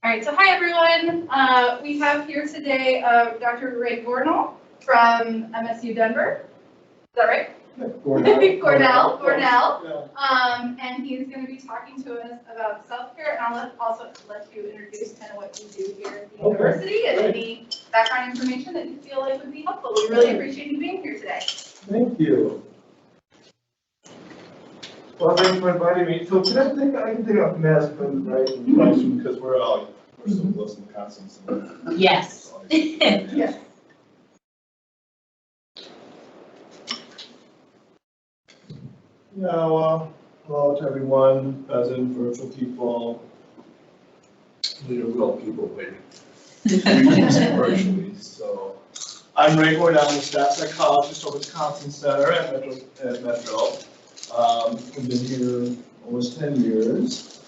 All right, so hi everyone. We have here today Dr. Ray Gornall from MSU Denver. Is that right? Cornell. And he's going to be talking to us about self-care, and I'll also let you introduce kind of what you do here at the university and any background information that you feel like would be helpful. We really appreciate you being here today. Thank you. Well, thanks for inviting me. So I can take off the mask from the right in the classroom because we're so close to the counseling center. Yes. Yes. Yeah, well, hello to everyone, present, virtual people. These are real people waiting. Virtually. So, I'm Ray Gornall, I'm a staff psychologist over at the Counseling Center at Metro. I've been here almost 10 years.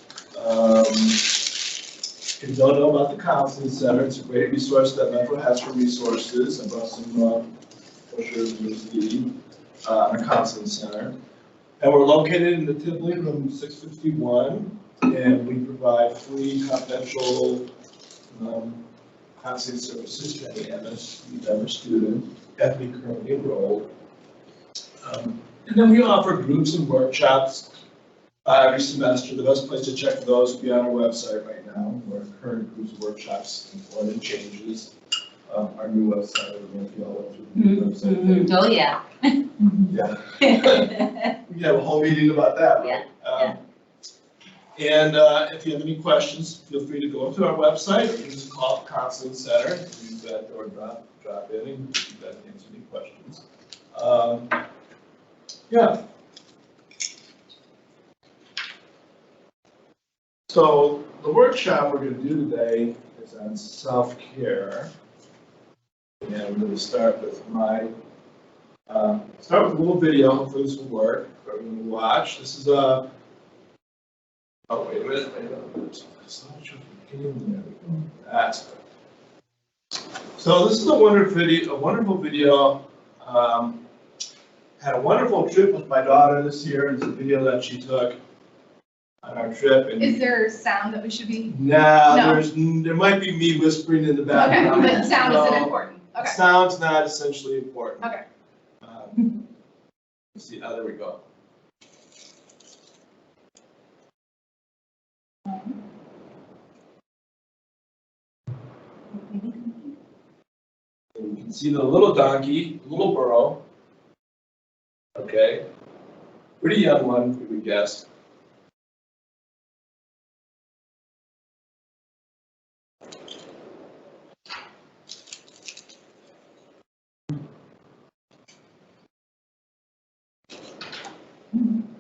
If you don't know about the Counseling Center, it's a great resource that Metro has for resources. I brought some brochures to the Counseling Center. And we're located in the Tivoli, room 651, and we provide free confidential counseling services to any MSU Denver student, have to be currently enrolled. And then we offer groups and workshops every semester. The best place to check for those would be on our website right now, where current groups and workshops and changes. Our new website, I don't know if you all went through the new website. Oh, yeah. Yeah. We have a whole meeting about that, right? Yeah. And if you have any questions, feel free to go to our website, or you can just call the Counseling Center, use that or drop in and you guys answer any questions. Yeah. So the workshop we're going to do today is on self-care. And we're going to start with a little video. Hopefully this will work for everyone to watch. This is a. Oh, wait a minute. That's good. So this is a wonderful video. Had a wonderful trip with my daughter this year. It's a video that she took on our trip. And Is there sound that we should be? no. No. There might be me whispering in the background. Okay, but sound isn't important. Okay. Sound's not essentially important. Okay. Let's see, there we go. You can see the little donkey, the little burro. Okay. Pretty young one, we would guess.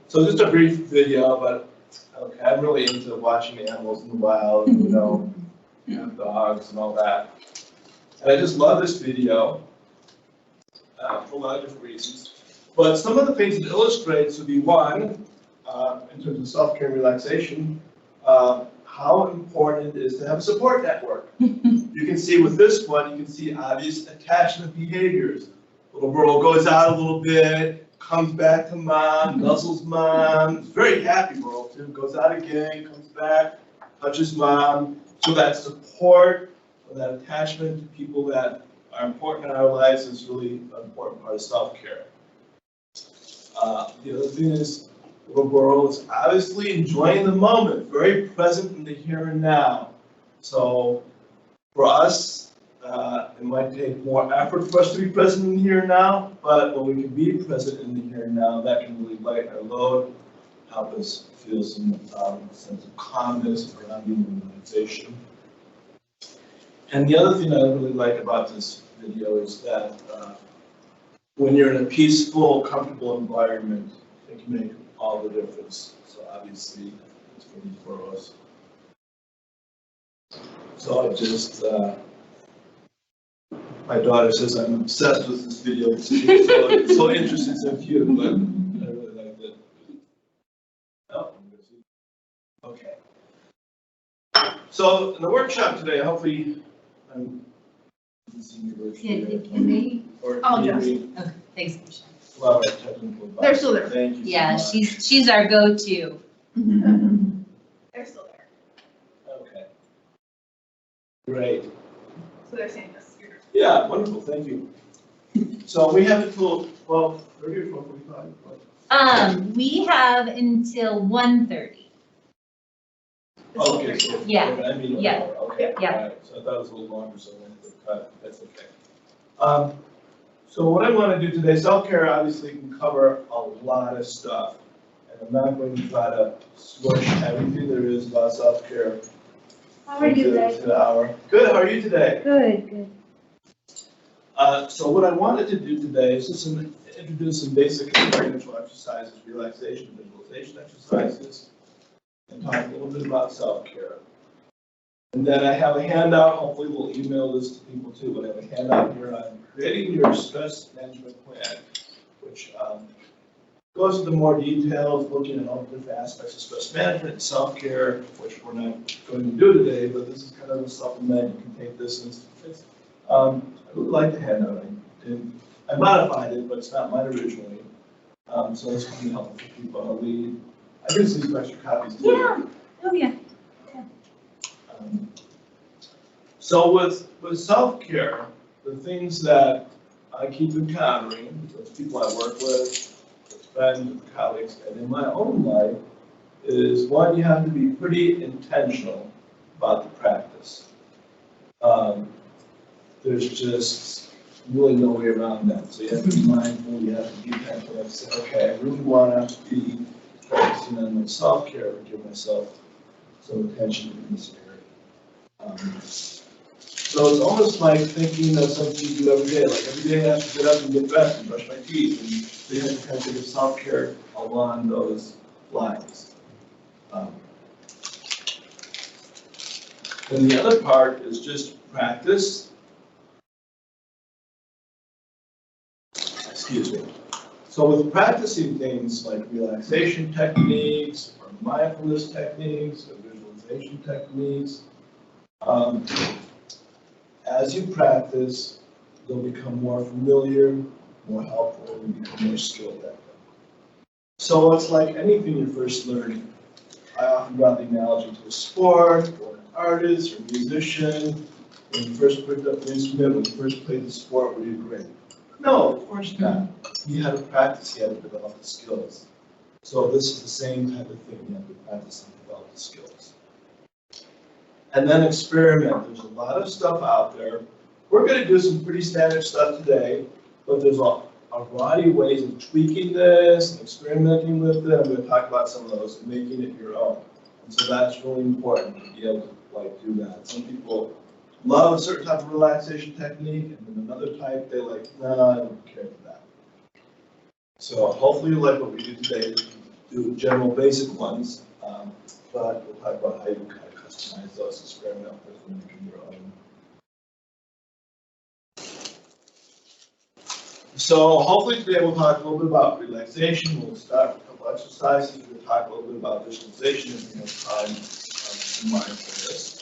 So just a brief video, but okay, I'm really into watching animals in the wild, dogs and all that. And I just love this video for a lot of different reasons. But some of the things it illustrates would be one, in terms of self-care and relaxation, how important it is to have a support network. You can see with this one, you can see obvious attachment behaviors. Little burro goes out a little bit, comes back to mom, nuzzles mom, very happy burro too, goes out again, comes back, touches mom. So that support, or that attachment to people that are important in our lives is really an important part of self-care. The other thing is, little burro is obviously enjoying the moment, very present in the here and now. So for us, it might take more effort for us to be present in the here and now, but when we can be present in the here and now, that can really lighten our load, help us feel some sense of calmness, grounding, and relaxation. And the other thing I really like about this video is that when you're in a peaceful, comfortable environment, it can make all the difference. So obviously, it's really for us. So I just, my daughter says I'm obsessed with this video because she's so interested, so cute, but I really liked it. Oh, okay. So in the workshop today, hopefully, I'm seeing you virtually. Can they? I'll adjust. Okay, thanks, Michelle. Well, technical advice. They're still there. Thank you. Yeah, so much. she's our go-to. They're still there. Okay. Great. So they're saying this. Yeah, wonderful, thank you. So we have until 12:30 or 12:45? We have until 1:30. Okay, so. Yeah, I mean, yeah, okay, yeah. all right, so I thought it was a little longer, so I wanted to cut, that's okay. So what I want to do today, self-care obviously can cover a lot of stuff. And I'm not going to try to smush everything there is about self-care How are you today? into the hour. Good, how are you today? Good. So what I wanted to do today is just introduce some basic experiential exercises, relaxation, visualization exercises, and talk a little bit about self-care. And then I have a handout, hopefully we'll email this to people too, but I have a handout here on creating your stress management plan, which goes into more details, looking at all the different aspects of stress management and self-care, which we're not going to do today, but this is kind of a supplement. You can take this and I really like the handout. I modified it, but it's not mine originally. So it's going to help people. I can see some extra copies too. Yeah. Oh, yeah. So with self-care, the things that I keep encountering with people I work with friends, with colleagues, and in my own life, is one, you have to be pretty intentional about the practice. There's just really no way around that. So you have to be mindful, you have to be intentional, and say, okay, I really want to be focusing on my self-care or give myself some attention in this area. So it's almost like thinking of something you do every day. Like every day I have to get up and get dressed and brush my teeth. And so you have to kind of think of self-care along those lines. And the other part is just practice. Excuse me. So with practicing things like relaxation techniques or mindfulness techniques or visualization techniques, as you practice, they'll become more familiar, more helpful, and become more skilled at them. So it's like anything you're first learning. I often draw the analogy to a sport, or an artist, or a musician. When you first picked up an instrument, when you first played the sport, were you great? No, of course not. You had to practice, you had to develop the skills. So this is the same type of thing, you have to practice and develop the skills. And then experiment. There's a lot of stuff out there. We're going to do some pretty standard stuff today, but there's a variety of ways of tweaking this and experimenting with it. I'm going to talk about some of those and making it your own. And so that's really important to be able to do that. Some people love a certain type of relaxation technique, and then another type they like, no, I don't care for that. So hopefully you like what we do today. Do general basic ones, but we'll talk about how you kind of customize those, experiment with them, make your own. So hopefully today we'll talk a little bit about relaxation. We'll start with a couple exercises. We'll talk a little bit about visualization if we have time in mindfulness.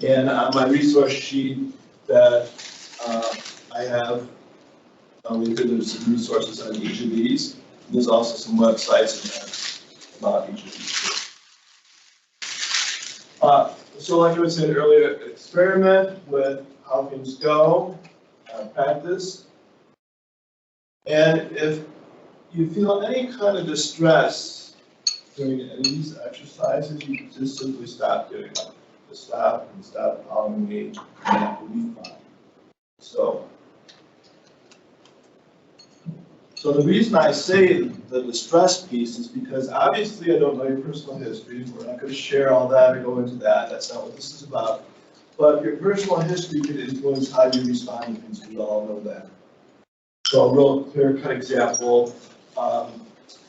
And on my resource sheet that I have, there's some resources on each of these. There's also some websites in there about each of these. So like I was saying earlier, experiment with how things go, practice. And if you feel any kind of distress during any of these exercises, you can just simply stop doing it. Just stop and stop following me, and that will be fine. So the reason I say the distress piece is because obviously I don't know your personal history. We're not going to share all that or go into that. That's not what this is about. But your personal history can influence how you respond to things. We all know that. So a real clear-cut example,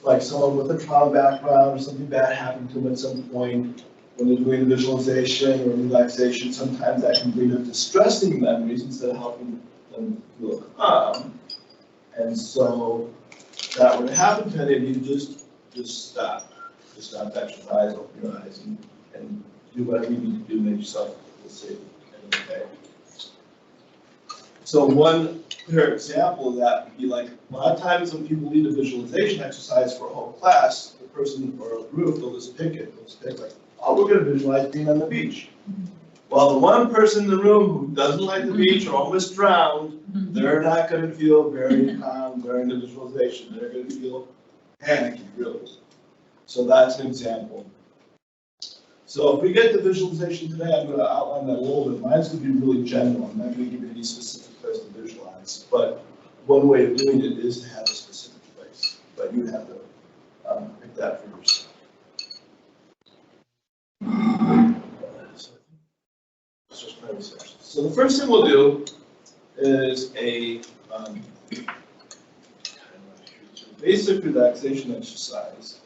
like someone with a trauma background or something bad happened to them at some point, when they're doing visualization or relaxation, sometimes that can bring up distressing memories instead of helping them feel calm. And so that would happen to any of you, just stop. Just stop, exercise, open your eyes, and do whatever you need to do to make yourself feel safe and okay. So one clear example of that would be like, a lot of times when people lead a visualization exercise for a whole class, the person or a group, they'll just pick it. They'll just pick like oh, we're gonna visualize being on the beach. Well, the one person in the room who doesn't like the beach or almost drowned, they're not gonna feel very calm during the visualization. They're gonna feel panicky, really. So that's an example. So if we get to visualization today, I'm gonna outline that a little bit. Mine's gonna be really general. I'm not gonna give you any specific place to visualize, but one way of doing it is to have a specific place, but you have to pick that for yourself. So the first thing we'll do is a basic relaxation exercise.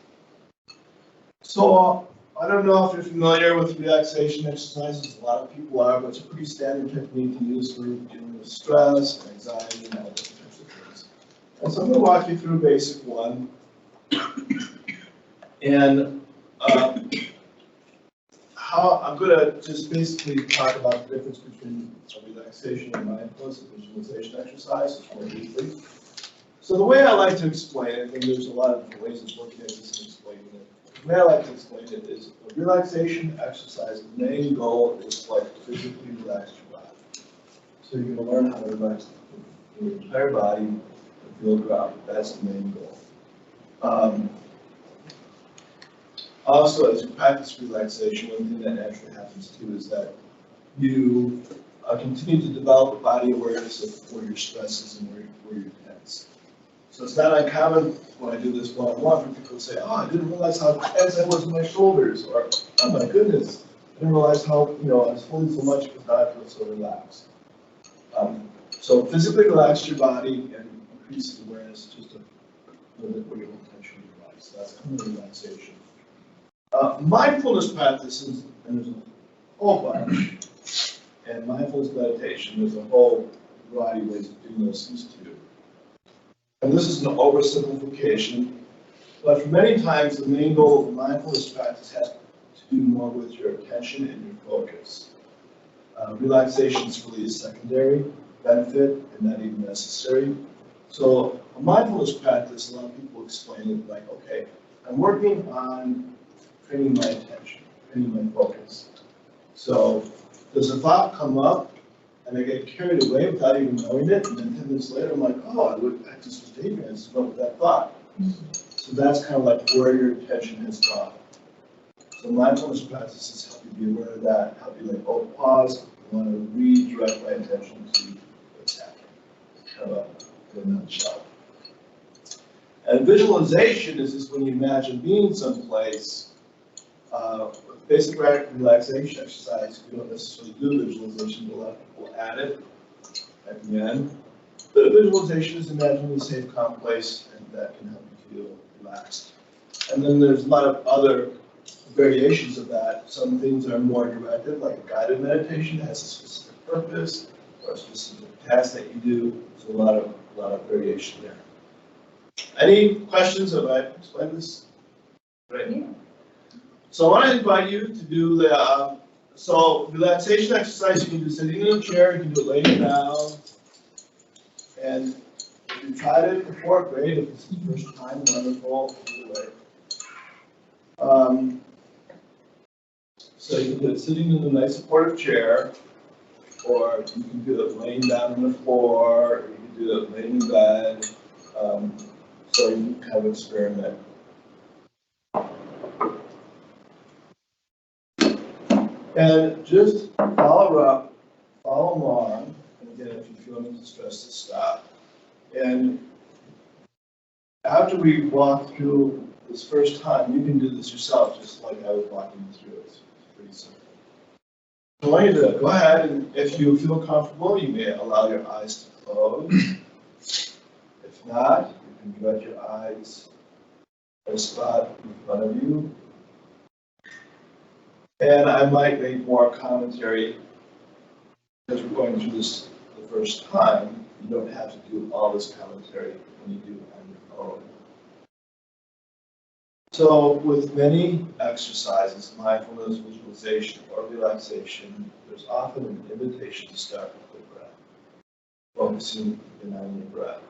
So I don't know if you're familiar with relaxation exercises. A lot of people are, but it's a pretty standard technique to use for dealing with stress and anxiety and all different types of things. And so I'm going to walk you through a basic one. And how I'm going to just basically talk about the difference between relaxation and mindfulness and visualization exercise more briefly. So the way I like to explain it, and there's a lot of different ways of looking at this and explaining it. The way I like to explain it is a relaxation exercise, the main goal is to physically relax your body. So you're going to learn how to relax your entire body and feel grounded. That's the main goal. Also, as you practice relaxation, one thing that naturally happens too is that you continue to develop a body awareness of where your stress is and where you're tense. So it's not uncommon when I do this one-on-one for people to say, oh, I didn't realize how tense I was in my shoulders, or oh my goodness, I didn't realize how I was holding so much because now I feel so relaxed. So physically relax your body and increase the awareness just a little bit where your attention relax. So that's kind of relaxation. Mindfulness practices, and there's a whole bunch, and mindfulness meditation, there's a whole variety of ways of doing those things too. And this is an oversimplification, but for many times the main goal of mindfulness practice has to do more with your attention and your focus. Relaxation is really a secondary benefit and not even necessary. So a mindfulness practice, a lot of people explain it like, okay, I'm working on training my attention, training my focus. So does a thought come up and I get carried away without even knowing it, and then 10 minutes later I'm like, oh, I just was daydreaming, I just went with that thought. So that's kind of like where your attention has gone. So mindfulness practices help you be aware of that, help you like, oh, pause, I want to redirect my attention to what's happening. Kind of a nutshell. And visualization is just when you imagine being someplace. Basic relaxation exercise, we don't necessarily do visualization, but a lot of people add it at the end. But a visualization is imagining a safe, calm place, and that can help you feel relaxed. And then there's a lot of other variations of that. Some things are more directed, like a guided meditation that has a specific purpose or a specific task that you do. So a lot of variation there. Any questions? Have I explained this? Right. Yeah. So I want to invite you to do the, so relaxation exercise you can do sitting in a chair, you can do it laying down. And if you've tried it before, great. If it's the first time, wonderful, either way. So you can do it sitting in a nice supportive chair, or you can do it laying down on the floor, or you can do it laying in bed. So you can kind of experiment. And just follow up, follow along, and again, if you feel any distress, to stop. And after we walk through this first time, you can do this yourself, just like I was walking you through it. It's pretty simple. I want you to go ahead, and if you feel comfortable, you may allow your eyes to close. If not, you can let your eyes at a spot in front of you. And I might make more commentary because we're going through this the first time. You don't have to do all this commentary when you do it on your own. So with many exercises, mindfulness, visualization, or relaxation, there's often an invitation to start with the breath, focusing in on your breath.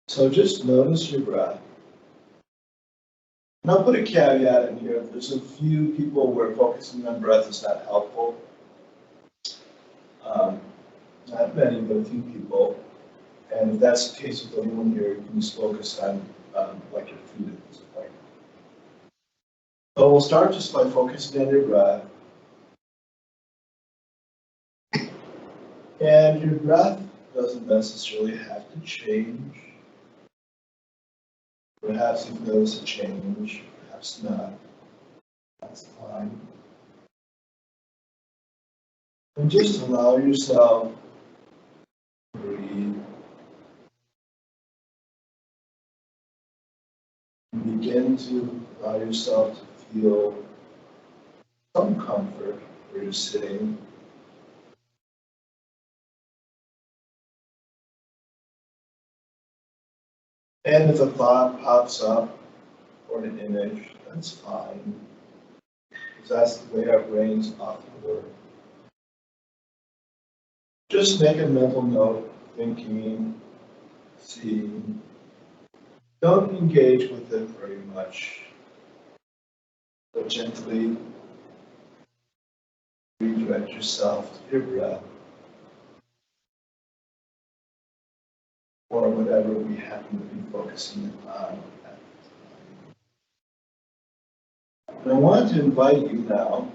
So just notice your breath. And I'll put a caveat in here. There's a few people where focusing on breath is not helpful. Not many, but a few people. And if that's the case with anyone here, you can just focus on like your feet at this point. So we'll start just by focusing on your breath. And your breath doesn't necessarily have to change. Perhaps you've noticed a change, perhaps not. That's fine. And just allow yourself to breathe. And begin to allow yourself to feel some comfort where you're sitting. And if a thought pops up or an image, that's fine. Because that's the way our brains often work. Just make a mental note, thinking, seeing. Don't engage with it very much, but gently redirect yourself to your breath or whatever we happen to be focusing on at the time. And I want to invite you now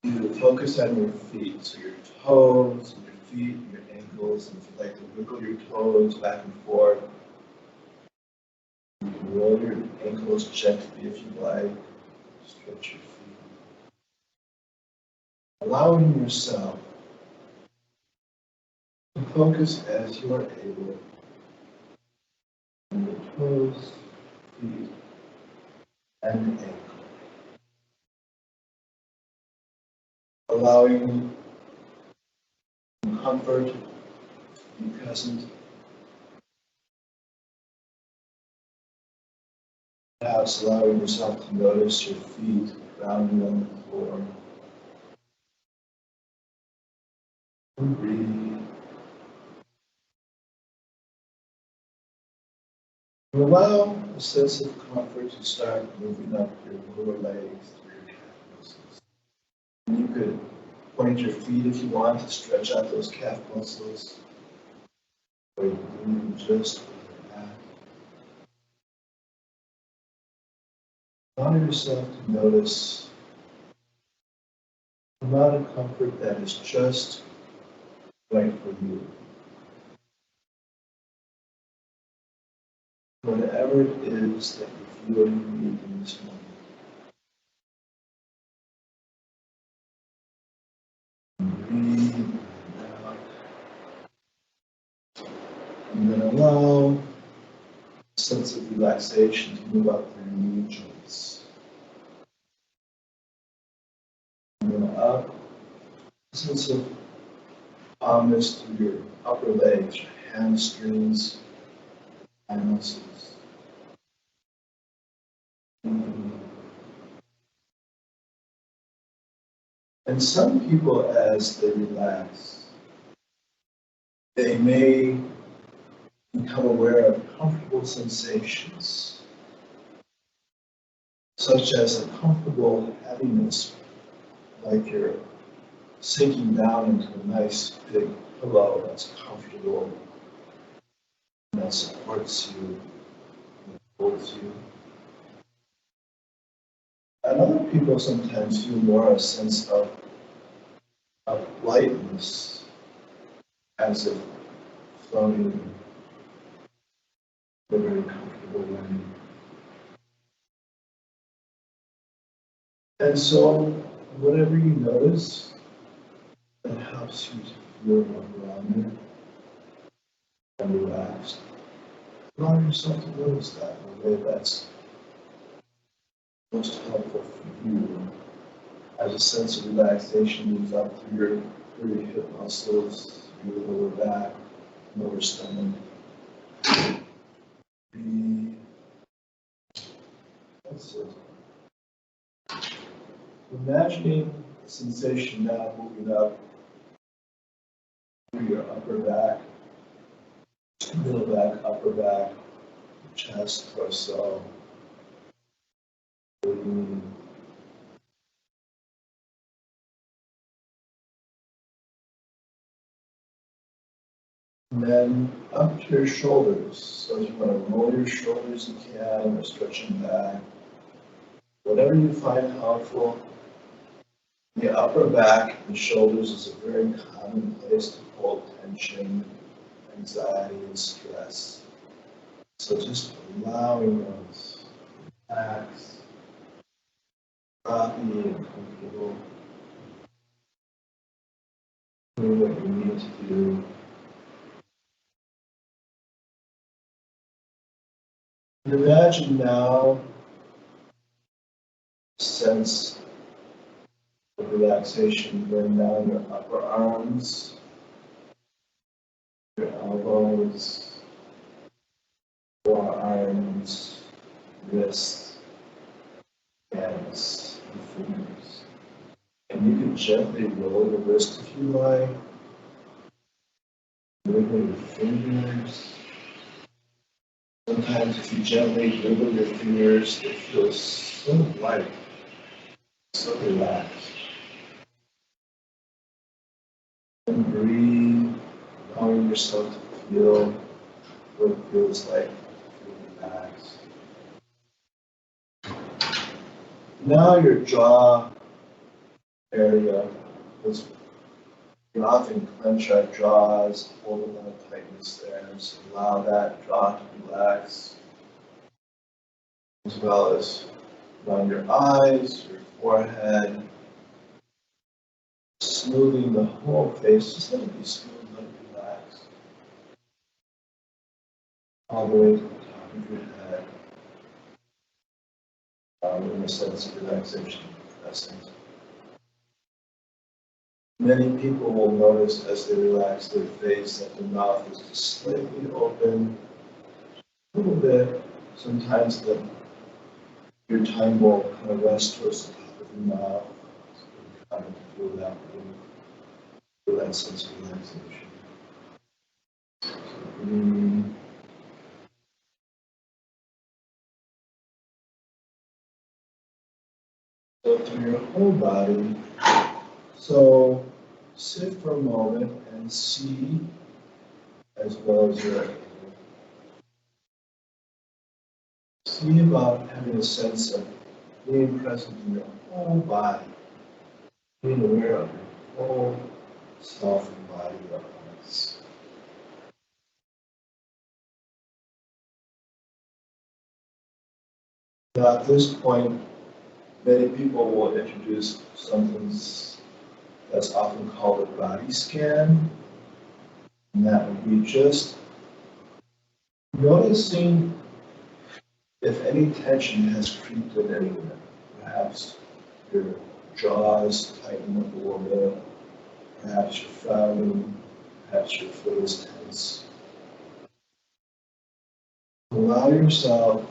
to focus on your feet, so your toes and your feet and your ankles, and if you'd like to wiggle your toes back and forth. You can roll your ankles gently if you like, stretch your feet. Allowing yourself to focus as you are able on your toes, feet, and ankles. Allowing comfort to be present. Perhaps allowing yourself to notice your feet grounding on the floor. And breathe. And allow a sense of comfort to start moving up your lower legs through your calf muscles. And you could point your feet if you want to stretch out those calf muscles. Or you can just where you're at. Allow yourself to notice the amount of comfort that is just right for you. Whatever it is that you feel you need in this moment. Breathe out. And then allow a sense of relaxation to move up through your knee joints. And then up, a sense of calmness through your upper legs, your hamstrings, thigh muscles. And some people, as they relax, they may become aware of comfortable sensations, such as a comfortable heaviness, like you're sinking down into a nice big pillow that's comfortable, and that supports you, and holds you. And other people sometimes feel more a sense of lightness, as if floating in a very comfortable way. And so, whatever you notice that helps you to feel more grounded and relaxed, allow yourself to notice that in a way that's most helpful for you. As a sense of relaxation moves up through your hip muscles, your lower back, lower stomach. Breathe. That's it. Imagining the sensation now moving up through your upper back, middle back, upper back, chest, torso. And then up to your shoulders. So if you want to roll your shoulders, you can, or stretch them back. Whatever you find helpful. The upper back and shoulders is a very common place to hold tension, anxiety, and stress. So just allowing those relax, happy and comfortable, doing what you need to do. And imagine now a sense of relaxation going down your upper arms, your elbows, forearms, wrists, hands, and fingers. And you can gently roll your wrist if you like, wiggle your fingers. Sometimes if you gently wiggle your fingers, they feel so light, so relaxed. And breathe, allowing yourself to feel what it feels like to feel relaxed. Now your jaw area is, we often clench our jaws, hold a lot of tightness there, so allow that jaw to relax, as well as around your eyes, your forehead, smoothing the whole face, just let it be smooth, let it relax, all the way to the top of your head, in a sense of relaxation, essence. Many people will notice as they relax their face that their mouth is just slightly open, a little bit. Sometimes your tongue will kind of rest towards the top of your mouth. So you kind of feel that sense of relaxation. So breathe. So through your whole body. So sit for a moment and see as well as you're able. See about having a sense of being present in your whole body, being aware of your whole self and body at once. Now at this point, many people will introduce something that's often called a body scan, and that would be just noticing if any tension has creeped in anywhere. Perhaps your jaws tighten up a little bit, perhaps you're frowning, perhaps your foot is tense. Allow yourself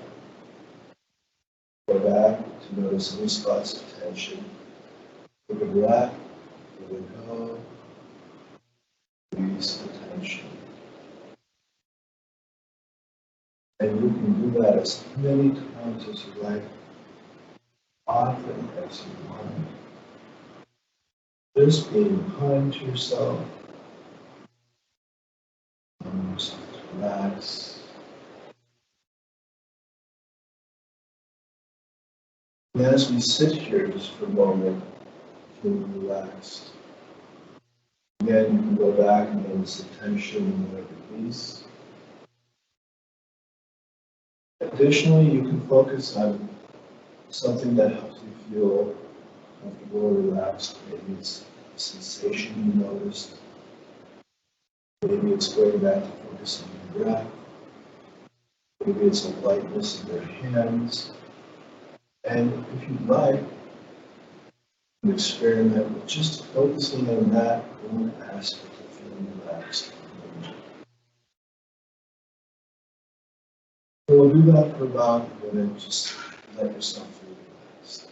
to go back to notice any spots of tension. Take a breath, let it go, release the tension. And you can do that as many times as you like, often as you want. Just being kind to yourself, allowing yourself to relax. And as we sit here just for a moment, feeling relaxed, again, you can go back and notice the tension and release. Additionally, you can focus on something that helps you feel comfortable or relaxed. Maybe it's a sensation you noticed. Maybe it's going back to focus on your breath. Maybe it's a lightness in your hands. And if you'd like, you can experiment with just focusing on that one aspect of feeling relaxed. So we'll do that for about a minute. Just let yourself feel relaxed.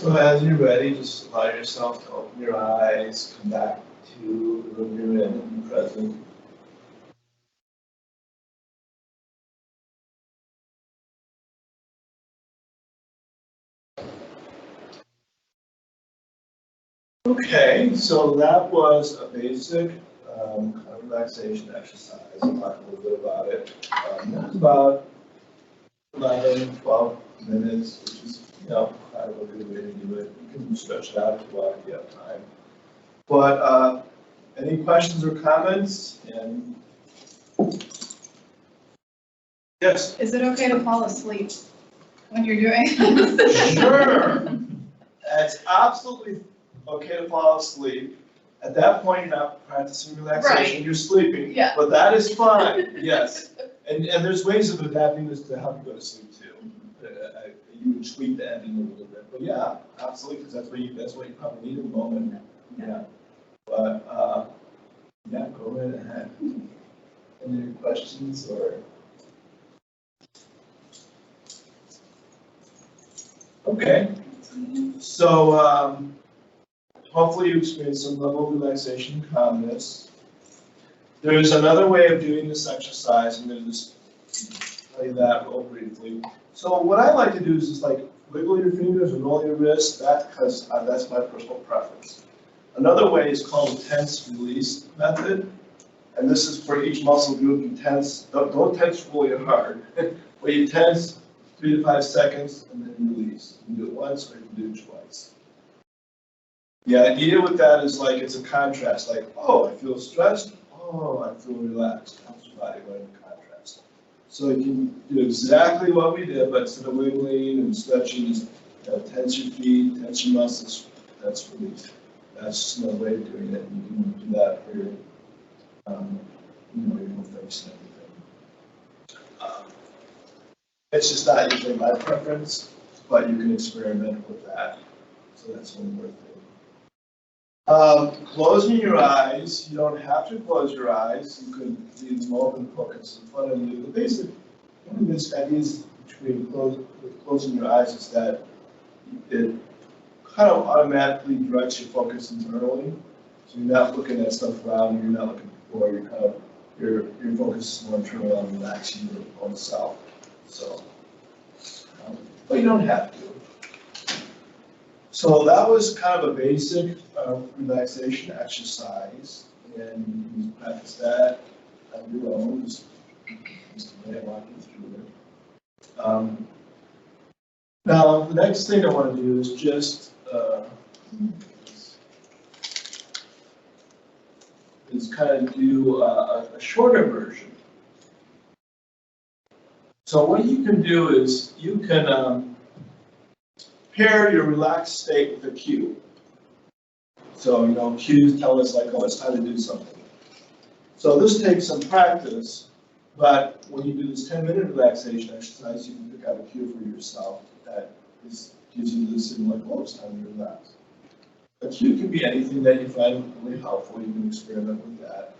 So as you're ready, just allow yourself to open your eyes, come back to the room you're in and be present. Okay, so that was a basic kind of relaxation exercise. I'll talk a little bit about it. That was about 11, 12 minutes, which is, kind of a good way to do it. You can stretch it out if you want if you have time. But any questions or comments? And yes? Is it okay to fall asleep when you're doing this? Sure. It's absolutely okay to fall asleep. At that point, you're not practicing relaxation, Right. you're sleeping. Yeah. But that is fine, yes. And there's ways of adapting this to help you go to sleep too. You would tweak the ending a little bit, but yeah, absolutely, because that's what you probably need at the moment. Yeah. But yeah, go right ahead. Any questions or? Okay. So hopefully you experience some level of relaxation and calmness. There's another way of doing this exercise. I'm going to just tell you that real briefly. So what I like to do is just like wiggle your fingers and roll your wrists. Because that's my personal preference. Another way is called a tense release method. And this is for each muscle group. You tense, don't tense really hard, but you tense 3 to 5 seconds and then release. You can do it once or you can do it twice. The idea with that is like it's a contrast, like, oh, I feel stressed, oh, I feel relaxed. Helps your body learn the contrast. So you can do exactly what we did, but instead of wiggling and stretching, just tense your feet, tense your muscles, that's release. That's just another way of doing it. You can do that for your, your whole face and everything. It's just not usually my preference, but you can experiment with that. So that's one more thing. Closing your eyes, you don't have to close your eyes. You can leave them open, focus in front of you. The basic, one of the basic ideas between closing your eyes is that it kind of automatically directs your focus internally. So you're not looking at stuff around you, you're not looking before, you're kind of, your focus is more internally on relaxing your own self. So, but you don't have to. So that was kind of a basic relaxation exercise, and you can just practice that on your own, just the way I walk you through it. Now, the next thing I want to do is just kind of do a shorter version. So what you can do is you can pair your relaxed state with a cue. So, cues tell us like, oh, it's time to do something. So this takes some practice, but when you do this 10-minute relaxation exercise, you can pick out a cue for yourself that gives you the signal like, oh, it's time to relax. A cue can be anything that you find really helpful. You can experiment with that.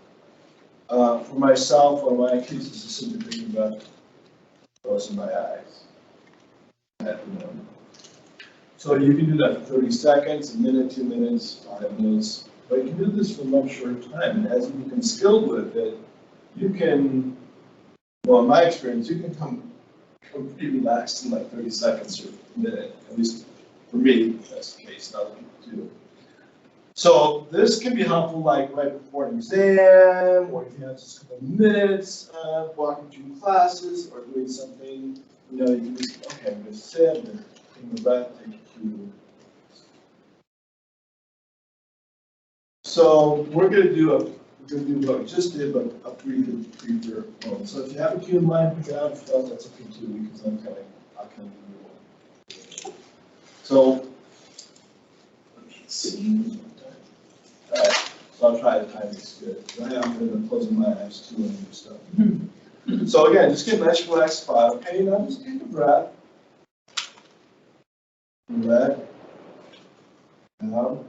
For myself, one of my cases is simply thinking about closing my eyes. So you can do that for 30 seconds, a minute, 2 minutes, 5 minutes, but you can do this for a much shorter time. And as you become skilled with it, you can, well, in my experience, you can come pretty relaxed in like 30 seconds or a minute. At least for me, that's the case. Not other people do. So this can be helpful like right before an exam, or if you have just a couple of minutes walking through classes or doing something, you can just, okay, I'm going to sit, I'm going to take my breath, take a cue. So we're going to do what we just did, but a briefer moment. So if you have a cue in mind, pick it out. If you don't, that's okay too, because I'll kind of do one. So let's see. All right, so I'll try to time this good. I'm going to close my eyes too and do stuff. So again, just get a nice relaxed spot. Okay, now just take a breath. Let out.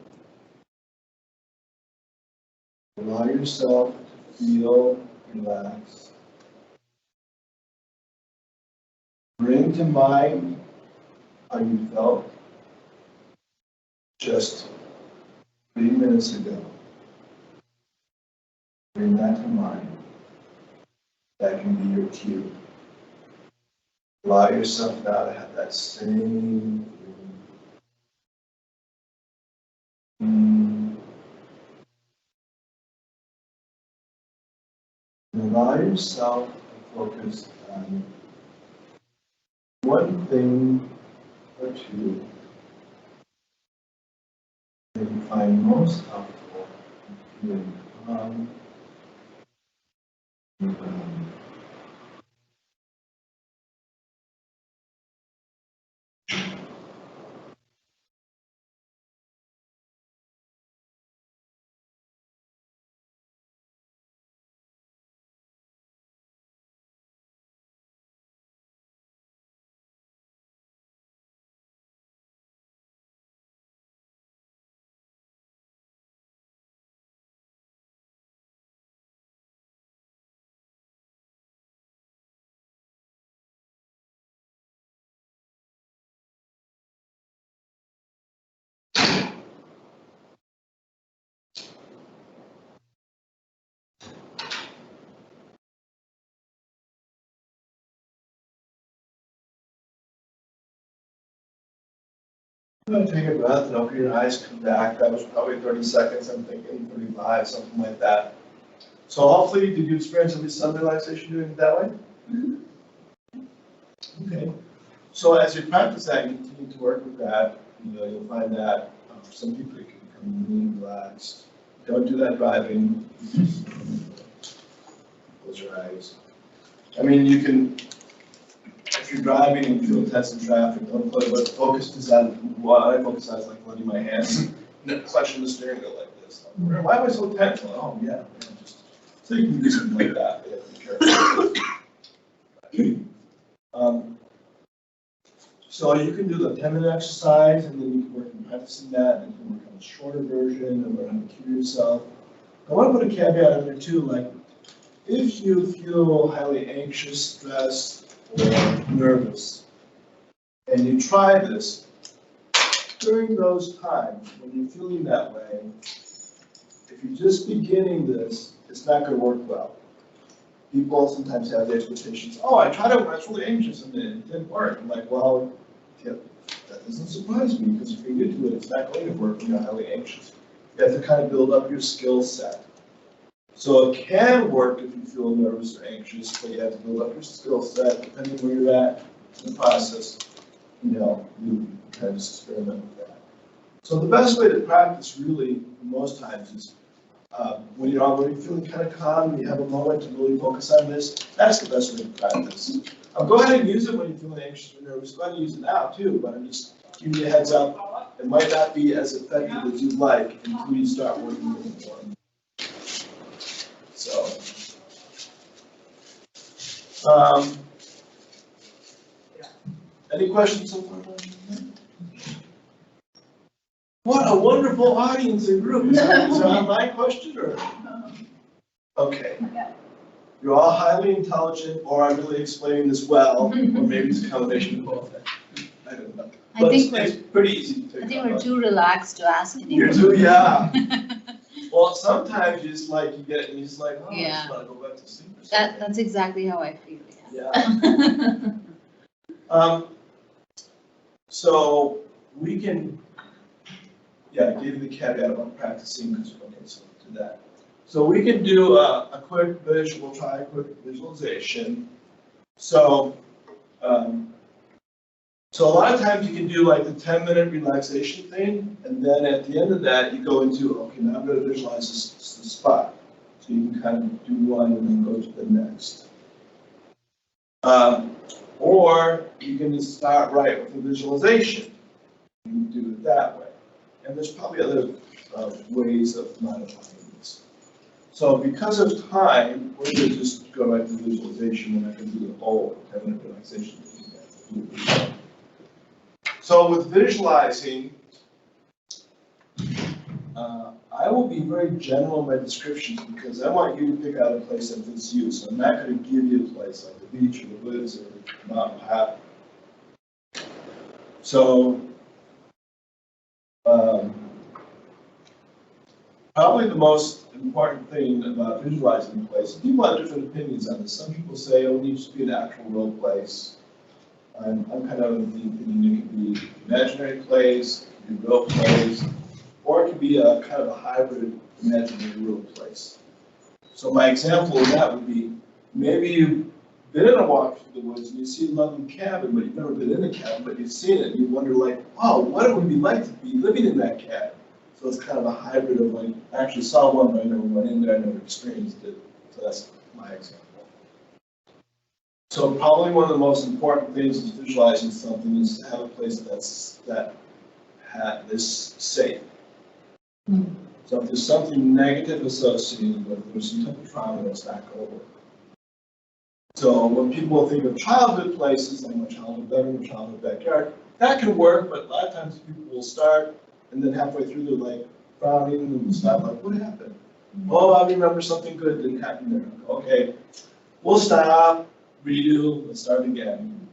Allow yourself to feel relaxed. Bring to mind how you felt just 3 minutes ago. Bring that to mind. That can be your cue. Allow yourself now to have that same feeling. Allow yourself to focus on one thing or two that you find most helpful in feeling calm and grounded. Take a breath and open your eyes, come back. That was probably 30 seconds, I'm thinking 35, something like that. So hopefully, did you experience at least some relaxation doing it that way? Okay. So as you practice that, you continue to work with that. You'll find that for some people it can become really relaxed. Don't do that driving. Close your eyes. I mean, you can. If you're driving and you feel tense in traffic, don't play, but focus is on what I focus on is like letting my hands clutching the steering wheel like this. Why am I so tense? Oh yeah, just so you can do something like that. You have to be careful. So you can do the 10-minute exercise, and then you can work on practicing that, and you can work on a shorter version and learn how to cue yourself. I want to put a caveat in there too, like if you feel highly anxious, stressed, or nervous, and you try this, during those times when you're feeling that way, if you're just beginning this, it's not going to work well. People sometimes have the expectations, oh, I tried it when I was really anxious and it didn't work. I'm like, well, yeah, that doesn't surprise me, because if you're new to it, it's not going to work when you're highly anxious. You have to kind of build up your skill set. So it can work if you feel nervous or anxious, but you have to build up your skill set, depending where you're at in the process. You kind of just experiment with that. So the best way to practice really, most times, is when you're feeling kind of calm and you have a moment to really focus on this, that's the best way to practice. Go ahead and use it when you're feeling anxious or nervous. Go ahead and use it now too, but I'm just giving you a heads up. It might not be as effective as you'd like until you start working with it more. So, any questions so far? What a wonderful audience and group. Is that my question or? Okay. You're all highly intelligent, or I'm really explaining this well, or maybe it's a combination of both. I don't know. But it's pretty easy to I think we're too relaxed to ask anything. You're too, yeah. Well, sometimes you just like, you get it and you're just like, oh, I just want to go back to sleep or something. That's exactly how I feel, Yeah. So we can, I gave you the caveat about practicing, because okay, so we'll do that. So we can do a quick visual, we'll try a quick visualization. So, so a lot of times you can do like the 10-minute relaxation thing, and then at the end of that, you go into, okay, now I'm going to visualize this spot. So you can kind of do one and then go to the next. Or you can just start right with the visualization. You can do it that way. And there's probably other ways of modifying this. So because of time, we're going to just go right to visualization, and I can do the whole 10-minute relaxation. So with visualizing, I will be very general in my descriptions, because I want you to pick out a place that fits you. So I'm not going to give you a place like the beach or the woods or the mountain path. So probably the most important thing about visualizing a place, people have different opinions on this. Some people say, oh, it needs to be an actual real place. I'm kind of of the opinion it could be imaginary place, it could be real place, or it could be a kind of a hybrid imaginary real place. So my example of that would be, maybe you've been in a walk through the woods and you see a lovely cabin, but you've never been in a cabin, but you've seen it, and you wonder like, wow, what it would be like to be living in that cabin? So it's kind of a hybrid of like, I actually saw one, but I never went in there, I never experienced it. So that's my example. So probably one of the most important things is visualizing something is to have a place that is safe. So if there's something negative associated with it, there's some type of trauma that's not going to work. So when people think of childhood places, like my childhood bedroom, my childhood backyard, that can work, but a lot of times people will start, and then halfway through they're like frowning and stop, like, what happened? Oh, I remember something good didn't happen there. Okay, we'll stop, redo, let's start again.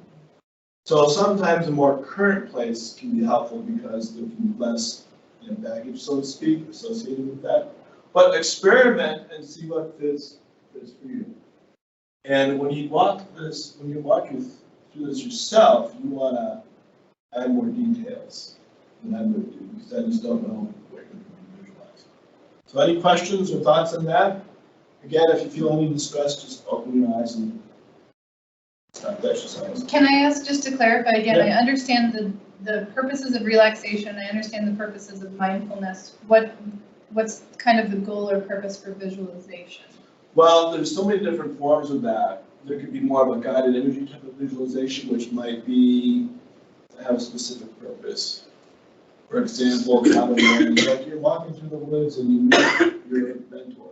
So sometimes a more current place can be helpful because there can be less baggage, so to speak, associated with that. But experiment and see what fits for you. And when you're walking through this yourself, you want to add more details than I would do, because I just don't know what you're going to visualize. So any questions or thoughts on that? Again, if you feel any distress, just open your eyes and start the exercise. Can I ask, just to clarify again, Yeah. I understand the purposes of relaxation, I understand the purposes of mindfulness. What's kind of the goal or purpose for visualization? Well, there's so many different forms of that. There could be more of a guided imagery type of visualization, which might be to have a specific purpose. For example, like you're walking through the woods and you meet your mentor.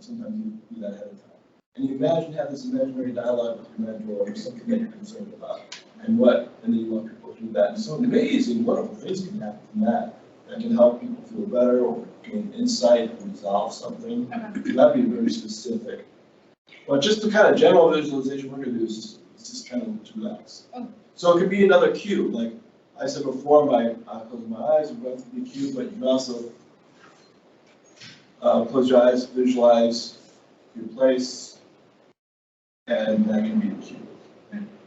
Sometimes you do that ahead of time. And you have this imaginary dialogue with your mentor or something that you're concerned about. And then you want people to do that. And so amazing, wonderful things can happen from that. That can help people feel better or gain insight or resolve something. Okay. That'd be very specific. But just the kind of general visualization we're going to do is just kind of to relax. Oh. So it could be another cue. Like I said before, I close my eyes and run through the cue, but you can also close your eyes, visualize your place, and that can be the cue.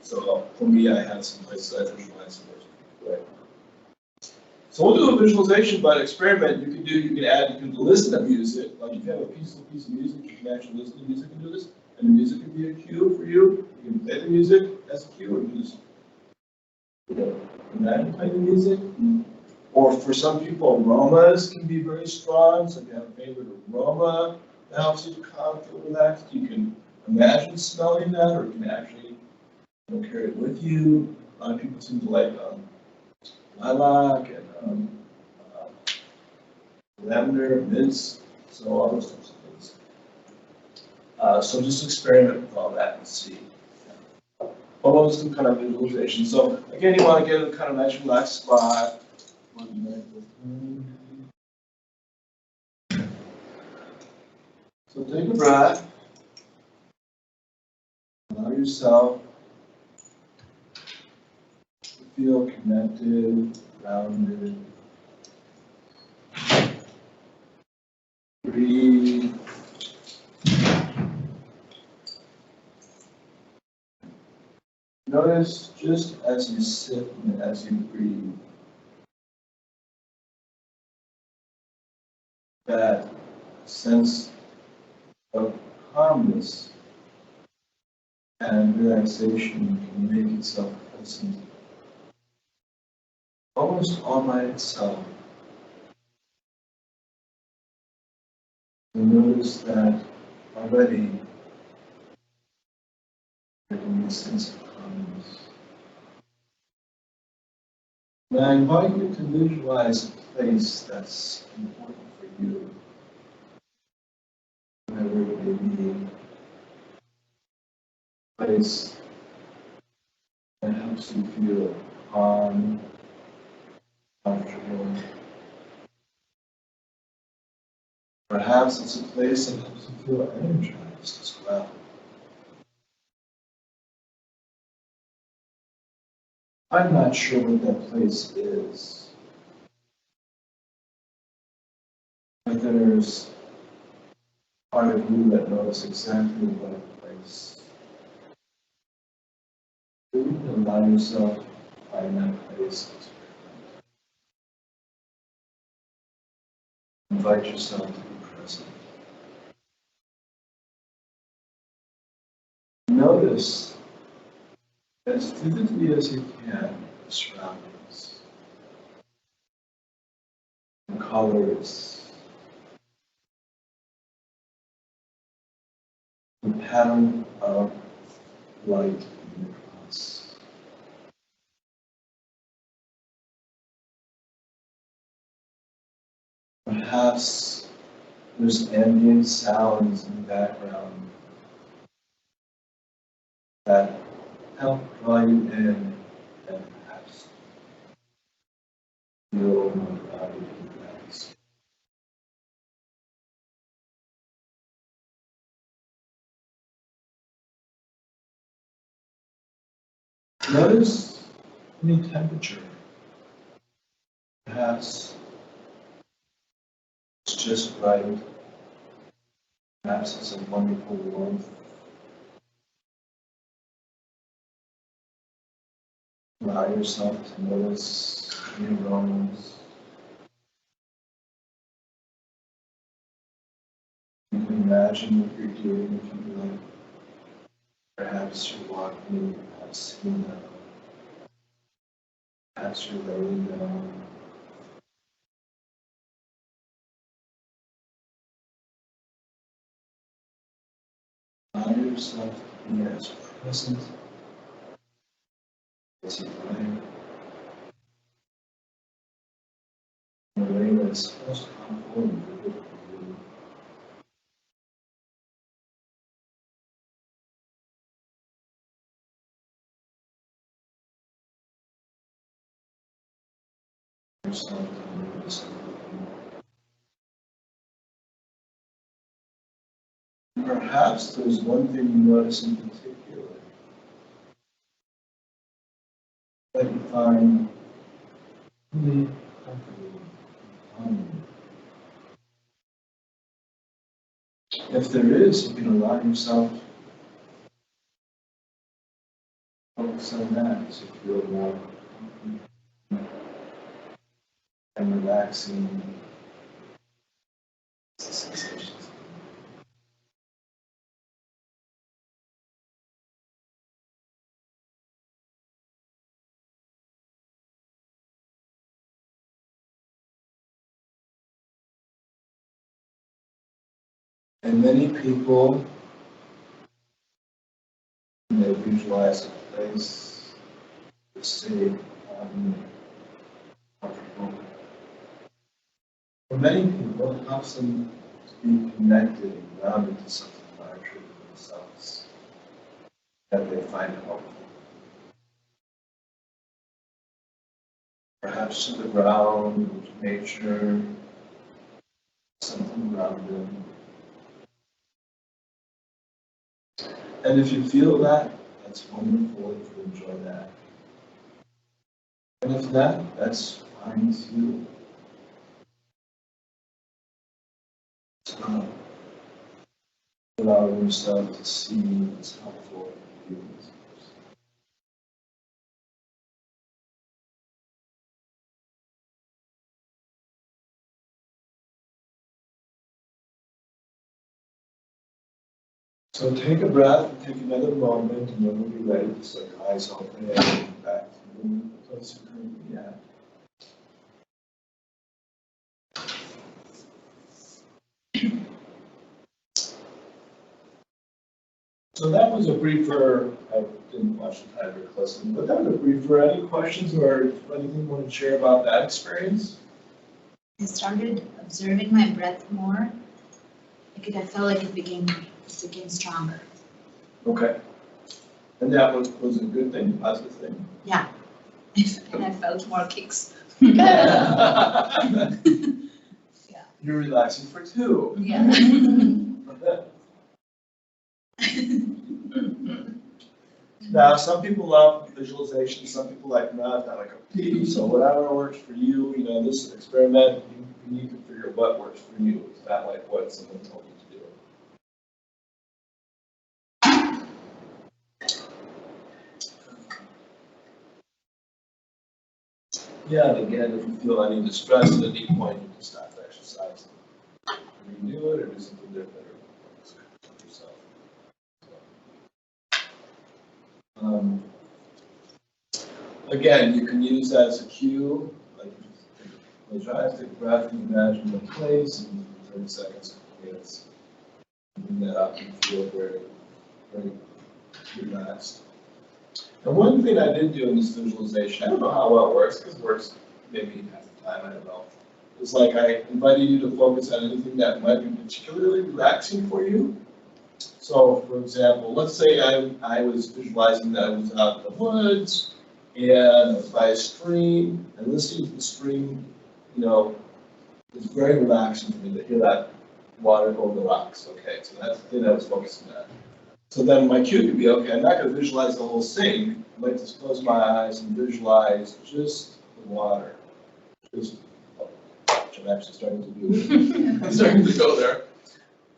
So for me, I have some places I visualize the words. So we'll do a visualization, but experiment. You can listen to music. Like if you have a peaceful piece of music, you can actually listen to music and do this. And the music can be a cue for you. You can play the music as a cue, or you just imagine playing the music. Or for some people, aromas can be very strong. So if you have a favorite aroma that helps you to calm, feel relaxed, you can imagine smelling that, or you can actually carry it with you. A lot of people seem to like lilac and lavender, mints, so all those types of things. So just experiment with all that and see. But we'll do some kind of visualization. So again, you want to get in a kind of nice relaxed spot. So take a breath. Allow yourself to feel connected, grounded. Breathe. Notice just as you sit and as you breathe, that sense of calmness and relaxation can make itself present almost all by itself. And notice that already there can be a sense of calmness. And I invite you to visualize a place that's important for you, whatever it may be. A place that helps you feel calm, comfortable. Perhaps it's a place that helps you feel energized as well. I'm not sure what that place is. But there's part of you that knows exactly what place to allow yourself to find that place. Invite yourself to be present. Notice as vividly as you can the surroundings, the colors, the pattern of light coming across. Perhaps there's ambient sounds in the background that help draw you in and perhaps feel more grounded and relaxed. Notice any temperature. Perhaps it's just right. Perhaps it's a wonderful warmth. Allow yourself to notice the aromas. You can imagine what you're doing if you like. Perhaps you're walking, perhaps sitting down, perhaps you're laying down. Allow yourself to be as present as you like, in a way that's most helpful and vivid for you. Yourself to notice everything. Perhaps there's one thing you notice in particular that you find really comfortable and calming. If there is, you can allow yourself to focus on that as you feel more and relaxing sensations. And many people may visualize a place, a state, comfortable. For many people, it helps them to be connected and grounded to something larger than themselves that they find helpful. Perhaps to the ground, to nature, something around them. And if you feel that, that's wonderful if you enjoy that. And if not, that's fine too. So, allowing yourself to see what's helpful for you. So take a breath, take another moment, and then we'll be ready to start your eyes open and back to the place you're currently at. So that was a briefer. I didn't watch the time very closely, but that was a briefer. Any questions or anything you want to share about that experience? I started observing my breath more. I felt like it became stronger. Okay. And that was a good thing, positive thing? Yeah. And I felt more kicks. Yeah. You're relaxing for two. Yeah. Now, some people love visualization, some people like not, I like a tea, so whatever works for you, you know, this is an experiment, you need to figure what works for you. It's not like what someone told you to do. Yeah, and again, if you feel any distress at any point, you can stop exercising. Redo it or do something different or yourself. Again, you can use that as a cue, like close your eyes, take a breath, and imagine the place, and 30 seconds, minutes. Bring that up and feel very, very relaxed. And one thing I did do in this visualization, I don't know how well it works, because it works maybe half the time, I don't know. It's like I invited you to focus on anything that might be particularly relaxing for you. So, for example, let's say I was visualizing that I was out in the woods and I was by a stream, and listening to the stream, you know, is very relaxing for me to hear that water over the rocks. Okay, so that's the thing I was focusing on. So then my cue could be, okay, I'm not going to visualize the whole thing. I might just close my eyes and visualize just the water. Just, which I'm actually starting to do. I'm starting to go there.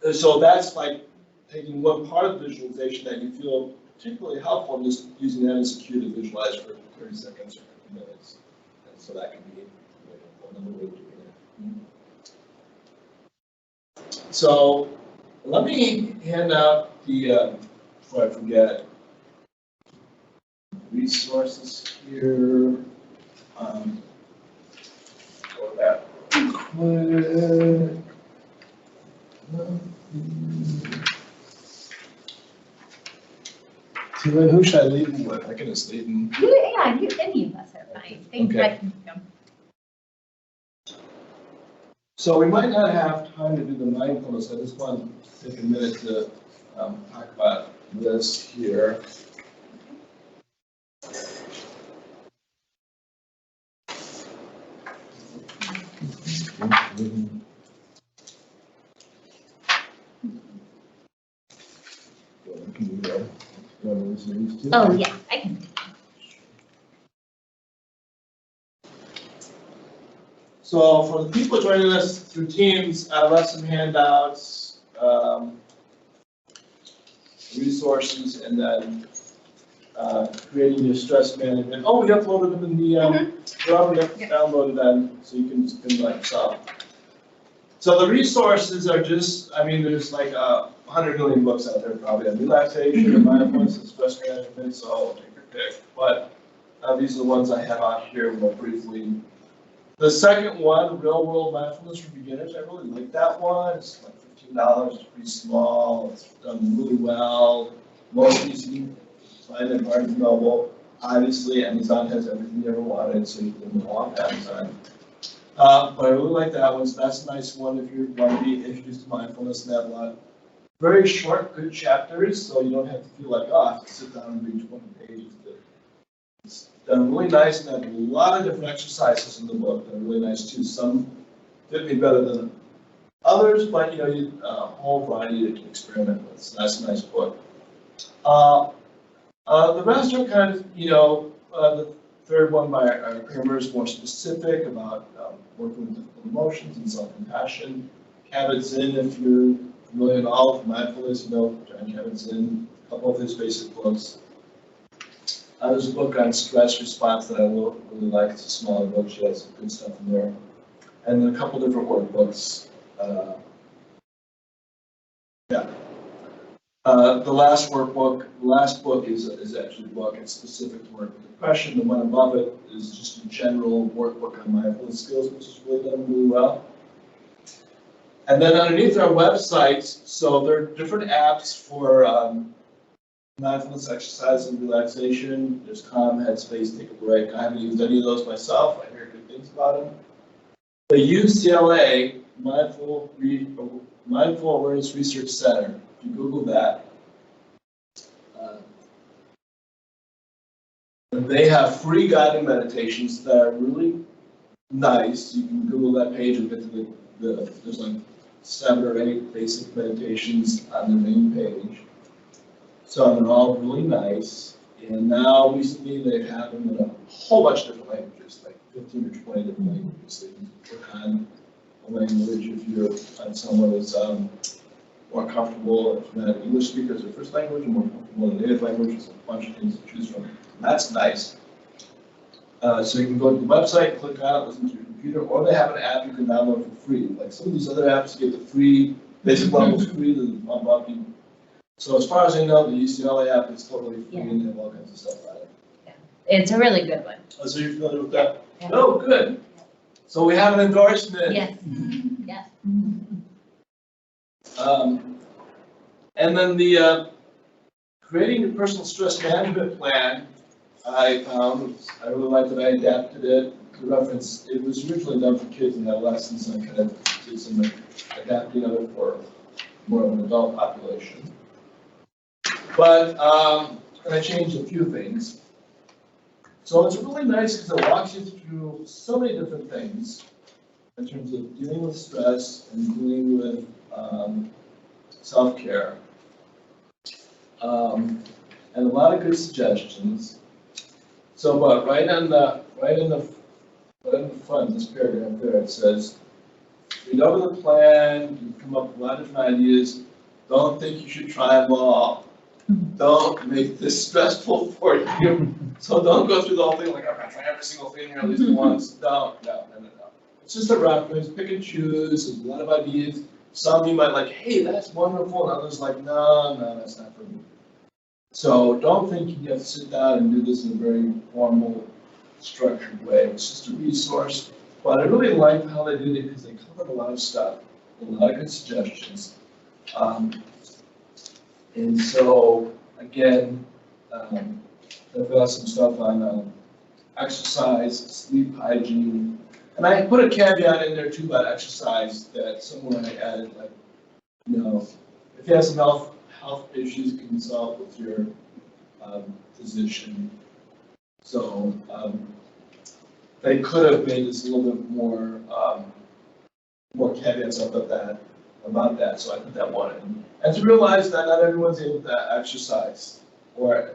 And so that's like taking one part of the visualization that you feel particularly helpful and just using that as a cue to visualize for 30 seconds or 50 minutes. And so that can be another way of doing it. So let me hand out the, before I forget, resources here. Go that quick. Who should I leave them with? I can just leave them. Yeah, any of us are fine. Things Okay. like, So we might not have time to do the mindfulness. I just want to take a minute to talk about this here. oh, yeah, I can. So for the people joining us through Teams, I left some handouts, resources, and then creating your stress management. Oh, we uploaded them in the, whoever downloaded them, so you can just pin that yourself. So the resources are just, I mean, there's like 100 million books out there probably on relaxation and mindfulness and stress management, so take your pick. But these are the ones I have out here more briefly. The second one, Real World Mindfulness for Beginners, I really like that one. It's like $15, it's pretty small, it's done really well. Most easy to find at Barnes & Noble. Obviously, Amazon has everything you ever wanted, so you can go on Amazon. But I really like that one, so that's a nice one if you want to be introduced to mindfulness and have a lot. Very short, good chapters, so you don't have to feel like, oh, I have to sit down and read 20 pages. It's done really nice, and have a lot of different exercises in the book that are really nice too. Some fit me better than others, but you know, a whole variety you can experiment with. So that's a nice book. The rest are kind of, you know, the third one by our Kramer is more specific about working with difficult emotions and self-compassion. Kabat-Zinn, if you're familiar at all with mindfulness, you know John Kabat-Zinn, a couple of his basic books. There's a book on stress response that I really like. It's a smaller book. She has some good stuff in there. And then a couple different workbooks. The last book is actually a book. It's specific to work with depression. The one above it is just a general workbook on mindfulness skills, which is really done really well. And then underneath our website, so there are different apps for mindfulness exercise and relaxation. There's Calm, Headspace, Take a Break. I haven't used any of those myself. I hear good things about them. The UCLA Mindful Awareness Research Center, if you Google that, they have free guided meditations that are really nice. You can Google that page and get to there's like 7 or 8 basic meditations on the main page. So they're all really nice, And now recently they have them in a whole bunch of different languages, like 15 or 20 different languages. So you can click on a language if you're someone who's more comfortable, if you're not an English speaker as your first language, or more comfortable in a native language, there's a bunch of things to choose from. That's nice. So you can go to the website, click on it, listen to your computer, or they have an app you can download for free. Like some of these other apps, you get the free, basic levels free, the bumpy. So as far as I know, the UCLA app is totally free and they have all kinds of stuff on it. It's a really good one. Oh, so you're familiar with that? Yeah. Oh, good. So we have an endorsement. Yes, yes. And then the creating your personal stress management plan, I found, I really liked that I adapted it to reference, it was originally done for kids and adolescents, and I kind of did some adapting of it for more of an adult population. But, and I changed a few things. So it's really nice because it walks you through so many different things in terms of dealing with stress and dealing with self-care. And a lot of good suggestions. So, but right in the front, this paragraph there, it says, read over the plan, you come up with a lot of different ideas. Don't think you should try them all. Don't make this stressful for you. So don't go through the whole thing like, I'm gonna try every single thing here at least once. No. It's just a reference, pick and choose, there's a lot of ideas. Some you might like, hey, that's wonderful, and others like, no, that's not for me. So don't think you have to sit down and do this in a very formal, structured way. It's just a resource. But I really like how they did it because they covered a lot of stuff, a lot of good suggestions. And so, again, they've got some stuff on exercise, sleep hygiene. And I put a caveat in there too about exercise that someone I added, like, you know, if you have some health issues, consult with your physician. So they could have made this a little bit more caveats about that. So I put that one in. And to realize that not everyone's able to exercise, or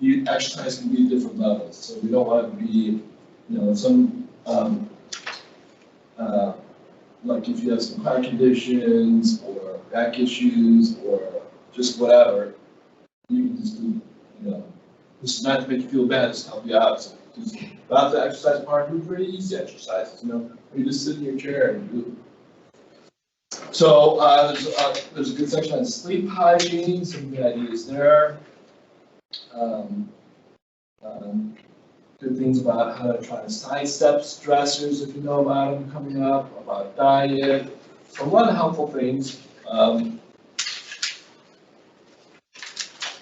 exercise can be at different levels. So we don't want to be, you know, some like if you have some heart conditions or back issues or just whatever, you can just do, you know, this is not to make you feel bad, it's to help you out. So just about the exercise part, do pretty easy exercises, you know, where you just sit in your chair and do. So there's a good section on sleep hygiene, some good ideas there. Good things about how to try to sidestep stressors if you know about them coming up, about diet, so a lot of helpful things.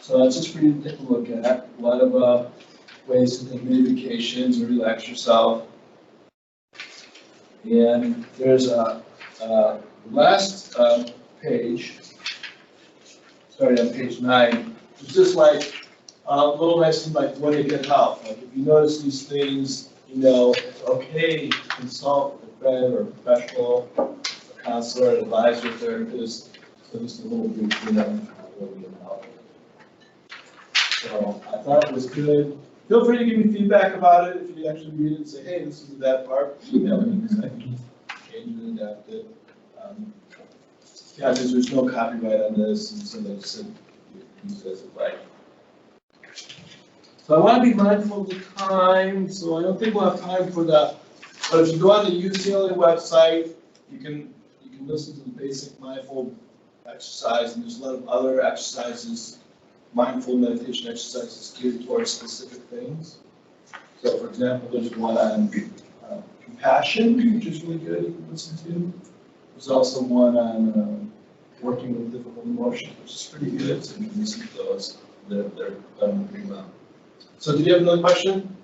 So that's just for you to take a look at. A lot of ways to take mini vacations or relax yourself. And there's a last page, starting on page 9, it's just like a little nice thing like when you get help. Like if you notice these things, you know, it's okay to consult with a friend or a professional, a counselor, an advisor, therapist. So just a little bit, you know, how to get help. So I thought it was good. Feel free to give me feedback about it if you actually read it and say, hey, this is that part. Email me because I can change it and adapt it. Yeah, because there's no copyright on this, and so they just said use it as a right. So I want to be mindful of the time, so I don't think we'll have time for that. But if you go on the UCLA website, you can listen to the basic mindful exercise, and there's a lot of other exercises, mindful meditation exercises geared towards specific things. So for example, there's one on compassion, which is really good you can listen to. There's also one on working with difficult emotions, which is pretty good, so you can listen to those. They're done pretty well. So did you have another question?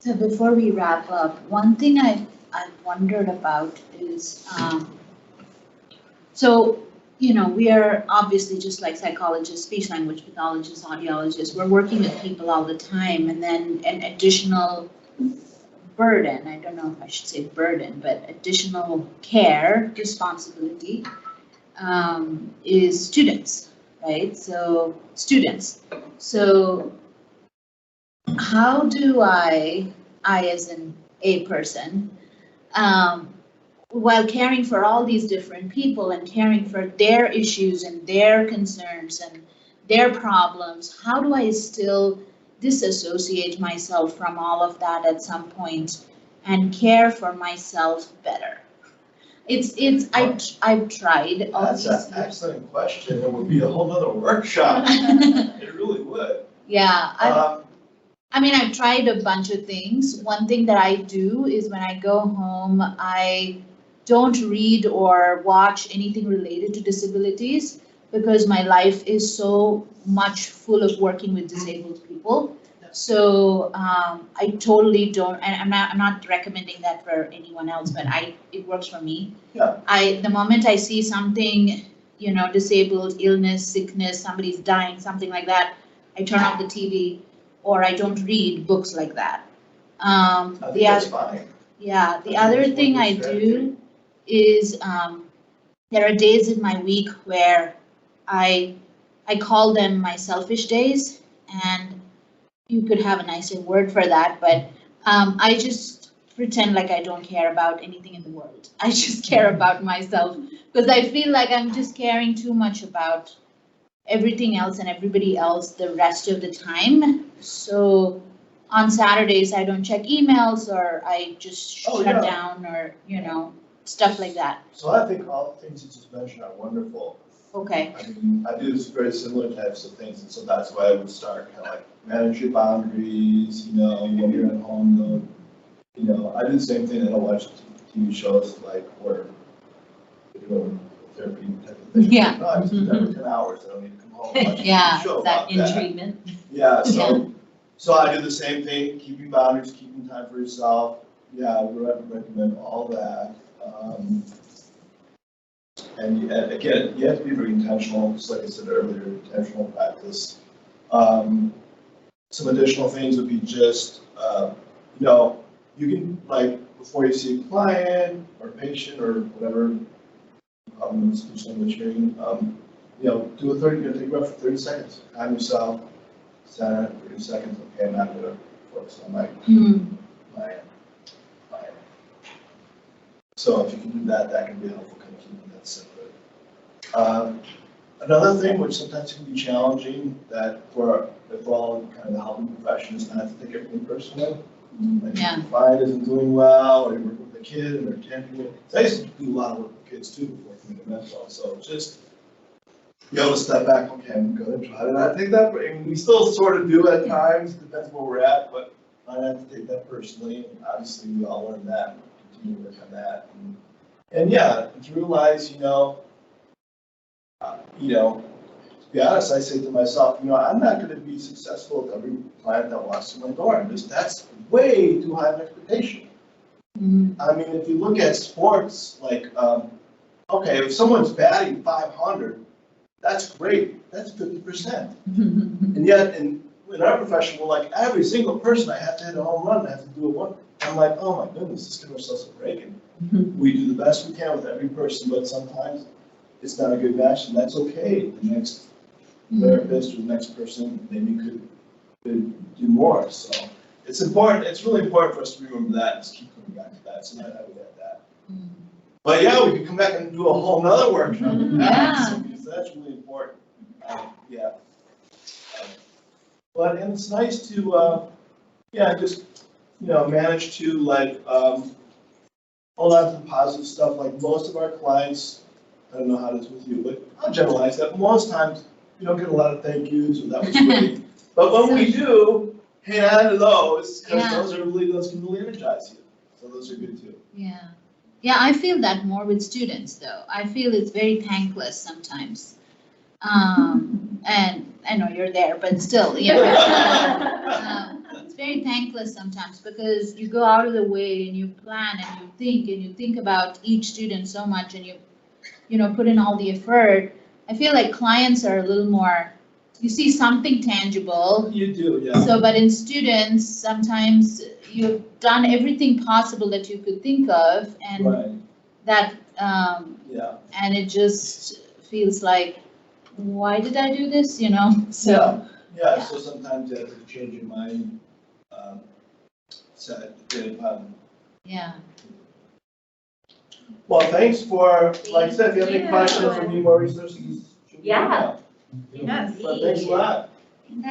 So before we wrap up, one thing I wondered about is, so, you know, we are obviously just like psychologists, speech language pathologists, audiologists, we're working with people all the time, and then an additional burden, I don't know if I should say burden, but additional care, responsibility, is students, right? So students. So how do I as an A person, while caring for all these different people and caring for their issues and their concerns and their problems, how do I still disassociate myself from all of that at some point and care for myself better? I've tried all That's these an excellent question. It would be a whole other workshop. It really would. Yeah, Um, I mean, I've tried a bunch of things. One thing that I do is when I go home, I don't read or watch anything related to disabilities because my life is so much full of working with disabled people. So I totally don't, and I'm not recommending that for anyone else, but it works for me. Yeah. The moment I see something, disabled, illness, sickness, somebody's dying, something like that, I turn off the TV or I don't read books like that. I think that's fine. Yeah, the I think other that's thing one I good do is there are days in my week where I call them my selfish days, and you could have a nicer word for that, but I just pretend like I don't care about anything in the world. I just care about myself because I feel like I'm just caring too much about everything else and everybody else the rest of the time. So on Saturdays, I don't check emails or I just shut down or, stuff like that. So I think all the things you just mentioned are wonderful. Okay. I mean, I do very similar types of things, and so that's why I would start kind of like manage your boundaries, when you're at home, though. I do the same thing. I don't watch TV shows like where they're doing therapy type of thing. Yeah. No, I just do that for 10 hours. I don't need to come home and watch a Yeah, TV show Is that about in that. treatment? Yeah, so I do the same thing, keeping boundaries, keeping time for yourself. Yeah, I would recommend all that. And again, you have to be very intentional, just like I said earlier, intentional practice. Some additional things would be just, you can, like, before you see a client or patient or whatever, speech language hearing, do take a breath for 30 seconds, calm yourself, center, 30 seconds, okay, I'm not gonna focus on my. So if you can do that, that can be helpful, kind of keeping that separate. Another thing which sometimes can be challenging that for all kind of the helping profession is not to take everything personally. Like if your client isn't doing well, or you work with a kid and they're tending. So I used to do a lot of work with kids too before coming to mental. So just be able to step back. Okay, I'm going to try to not take that. And we still sort of do at times. Depends where we're at, but I don't have to take that personally. And obviously, we all learn that. Continue to work on that. And yeah, to realize, to be honest, I say to myself, I'm not going to be successful with every client that walks through my door. That's way too high of an expectation. Mm-hmm. I mean, if you look at sports, like, okay, if someone's batting 500, that's great. That's 50%. And yet, in our profession, we're like, every single person, I have to hit a home run, I have to do a one. I'm like, oh my goodness, let's give ourselves a break. And we do the best we can with every person, but sometimes it's not a good match, and that's okay. The next therapist or the next person maybe could do more. So it's important. It's really important for us to remember that and just keep coming back to that. So I would add that. But yeah, we could come back and do a whole nother workshop. So that's really important. But and it's nice to just manage to like hold on to the positive stuff. Like most of our clients, I don't know how it is with you, but I'll generalize that. Most times we don't get a lot of thank yous or that was great. But when we do, hang on to those because those can really energize you. So those are good too. Yeah. Yeah, I feel that more with students though. I feel it's very thankless sometimes. And I know you're there, but still, it's very thankless sometimes because you go out of the way and you plan and you think about each student so much and you put in all the effort. I feel like clients are a little more, you see something tangible. You do, yeah. So, but in students, sometimes you've done everything possible that you could think of and that, and it just feels like, why did I do this, So. Yeah, so sometimes you have to change your mind said. Yeah. Well, thanks for, like I said, if you have any Thank you. questions or need more resources. shoot me an Yeah. email. Yes. But thanks a lot.